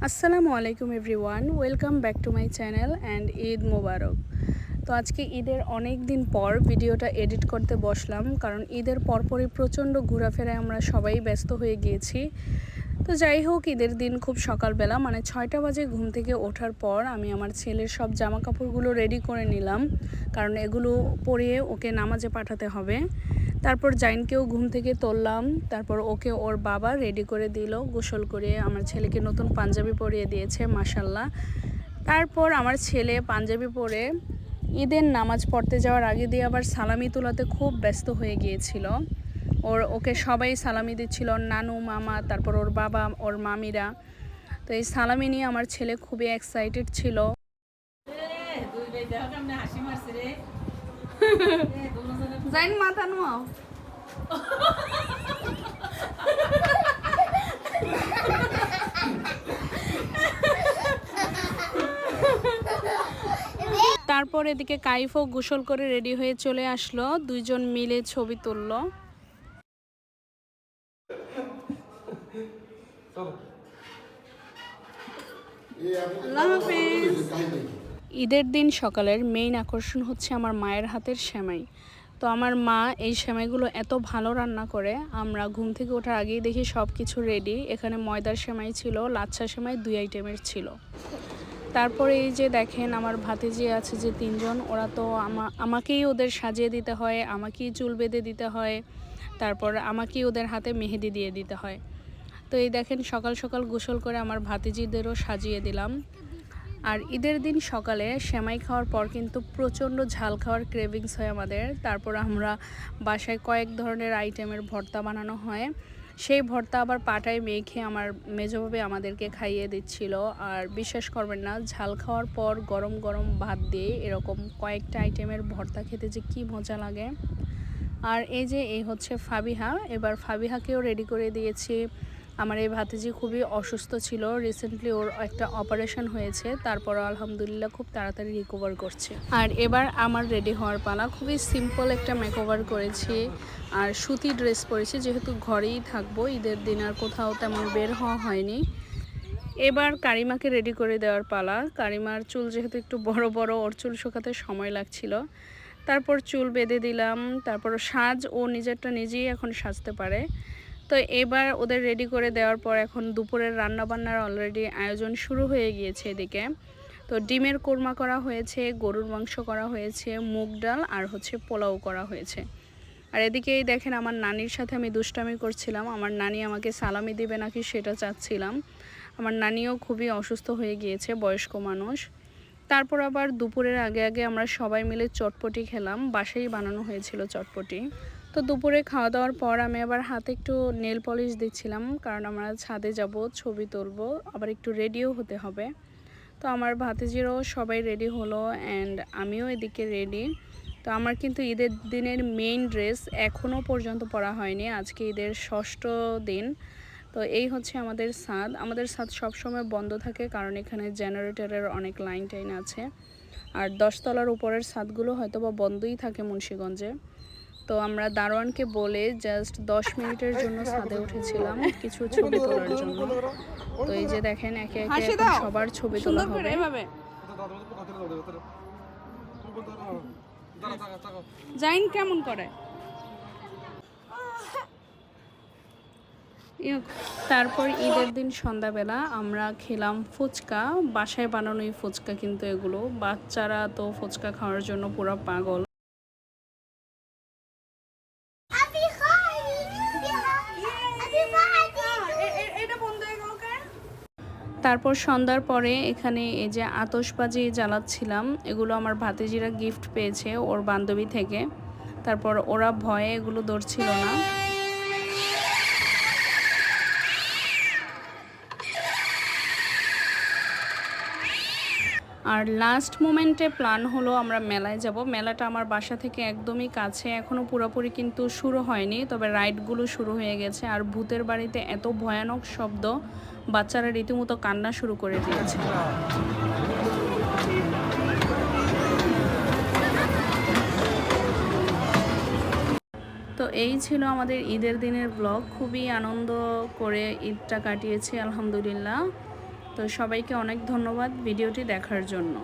আসসালামু আলাইকুম everyone, welcome back to my channel and Eid Mubarak. তো আজকে ঈদের অনেক দিন পর ভিডিওটা এডিট করতে বসলাম, কারণ ঈদের পরপরই প্রচণ্ড ঘোরাফেরায় আমরা সবাই ব্যস্ত হয়ে গিয়েছি। তো যাই হোক, ঈদের দিন খুব সকালবেলা মানে 6টা বাজে ঘুম থেকে ওঠার পর আমি আমার ছেলের সব জামা কাপড়গুলো রেডি করে নিলাম, কারণ এগুলো পরিয়ে ওকে নামাজে পাঠাতে হবে। তারপর জাইনকেও ঘুম থেকে তুললাম, তারপর ওকে ওর বাবা রেডি করে দিল, গোসল করে আমার ছেলেকে নতুন পাঞ্জাবি পরিয়ে দিয়েছে মাশাল্লাহ। তারপর আমার ছেলে পাঞ্জাবি পরে ঈদের নামাজ পড়তে যাওয়ার আগে দিয়ে আবার সালামি তোলাতে খুব ব্যস্ত হয়ে গিয়েছিল। ওকে সবাই সালামি দিচ্ছিল, নানু মামা, তারপর ওর বাবা, ওর মামিরা। তো এই সালামি নিয়ে আমার ছেলে খুবই এক্সাইটেড ছিল। জাইন মাথা নোয়াও। তারপর এদিকে কাইফও গোসল করে রেডি হয়ে চলে আসলো, দুইজন মিলে ছবি তুললো। ঈদের দিন সকালের মেইন আকর্ষণ হচ্ছে আমার মায়ের হাতের সেমাই। তো আমার মা এই সেমাইগুলো এত ভালো রান্না করে, আমরা ঘুম থেকে ওঠার আগেই দেখি সব কিছু রেডি। এখানে ময়দার সেমাই ছিল, লাচ্ছা সেমাই 2 আইটেমের ছিল। তারপরে এই যে দেখেন আমার ভাতিজি আছে যে 3জন, ওরা তো আমাকেই ওদের সাজিয়ে দিতে হয়, আমাকেই চুল বেঁধে দিতে হয়, তারপর আমাকেই ওদের হাতে মেহেদি দিয়ে দিতে হয়। তো এই দেখেন সকাল সকাল গোসল করে আমার ভাতিজিদেরও সাজিয়ে দিলাম। আর ঈদের দিন সকালে সেমাই খাওয়ার পর কিন্তু প্রচণ্ড ঝাল খাওয়ার ক্রেভিংস হয় আমাদের। তারপর আমরা বাসায় কয়েক ধরনের আইটেমের ভর্তা বানানো হয়, সেই ভর্তা আবার পাটায় মেখে আমার মেজোভাবে আমাদেরকে খাইয়ে দিচ্ছিল। আর বিশ্বাস করবেন না, ঝাল খাওয়ার পর গরম গরম ভাত দিয়ে এরকম কয়েকটা আইটেমের ভর্তা খেতে যে কী মজা লাগে। আর এই হচ্ছে ফাবিহা, এবার ফাবিহাকেও রেডি করে দিয়েছি। আমার এই ভাতিজি খুবই অসুস্থ ছিল, রিসেন্টলি ওর একটা অপারেশন হয়েছে, তারপরও আলহামদুলিল্লাহ খুব তাড়াতাড়ি রিকভার করছে। আর এবার আমার রেডি হওয়ার পালা। খুবই সিম্পল একটা মেকওভার করেছি আর সুতি ড্রেস পরেছি, যেহেতু ঘরেই থাকবো ঈদের দিন, আর কোথাও তেমন বের হওয়া হয়নি। এবার কারিমাকে রেডি করে দেওয়ার পালা। কারিমার চুল যেহেতু একটু বড় বড়, ওর চুল শুকাতে সময় লাগছিল, তারপর চুল বেঁধে দিলাম। তারপর সাজ ও নিজেরটা নিজেই এখন সাজতে পারে। তো এবার ওদের রেডি করে দেওয়ার পর এখন দুপুরের রান্নাবান্নার অলরেডি আয়োজন শুরু হয়ে গিয়েছে এদিকে। তো ডিমের কোরমা করা হয়েছে, গরুর মাংস করা হয়েছে, মুগ ডাল আর হচ্ছে পোলাও করা হয়েছে। আর এদিকেই দেখেন আমার নানির সাথে আমি দুষ্টামি করছিলাম, আমার নানি আমাকে সালামি দিবে নাকি সেটা চাচ্ছিলাম। আমার নানিও খুবই অসুস্থ হয়ে গিয়েছে, বয়স্ক মানুষ। তারপর আবার দুপুরের আগে আগে আমরা সবাই মিলে চটপটি খেলাম, বাসায় বানানো হয়েছিল চটপটি। তো দুপুরে খাওয়া দাওয়ার পর আমি আবার হাতে একটু নেল পলিশ দিচ্ছিলাম, কারণ আমরা ছাদে যাব, ছবি তুলবো, আবার একটু রেডিও হতে হবে। তো আমার ভাতিজিরও সবাই রেডি হলো অ্যান্ড আমিও এদিকে রেডি। তো আমার কিন্তু ঈদের দিনের মেইন ড্রেস এখনও পর্যন্ত পরা হয়নি, আজকে ঈদের 6ষ্ঠ দিন। তো এই হচ্ছে আমাদের ছাদ সবসময় বন্ধ থাকে, কারণ এখানে জেনারেটরের অনেক লাইন টাইন আছে। আর 10 তলার উপরের ছাদগুলো হয়তো বা বন্ধই থাকে মুন্সিগঞ্জে। তো আমরা দারোয়ানকে বলে জাস্ট 10 মিনিটের জন্য ছাদে উঠেছিলাম কিছু ছবি তোলার জন্য। তো এই যে দেখেন একে একে এখন সবার ছবি তোলা হবে। জাইন কেমন করে? তারপর ঈদের দিন সন্ধ্যাবেলা আমরা খেলাম ফুচকা, বাসায় বানানোই ফুচকা, কিন্তু এগুলো বাচ্চারা তো ফুচকা খাওয়ার জন্য পুরো পাগল। তারপর সন্ধ্যার পরে এখানে এই যে আতশবাজি জ্বালাচ্ছিলাম, এগুলো আমার ভাতিজিরা গিফট পেয়েছে ওর বান্ধবী থেকে। তারপর ওরা ভয়ে এগুলো ধরছিল না। আর লাস্ট মোমেন্টে প্ল্যান হলো আমরা মেলায় যাব। মেলাটা আমার বাসা থেকে একদমই কাছে, এখনও পুরোপুরি কিন্তু শুরু হয়নি, তবে রাইডগুলো শুরু হয়ে গেছে। আর ভূতের বাড়িতে এত ভয়ানক শব্দ, বাচ্চারা রীতিমতো কান্না শুরু করে দিয়েছে। তো এই ছিল আমাদের ঈদের দিনের ব্লগ। খুবই আনন্দ করে ঈদটা কাটিয়েছি আলহামদুলিল্লাহ। তো সবাইকে অনেক ধন্যবাদ ভিডিওটি দেখার জন্য।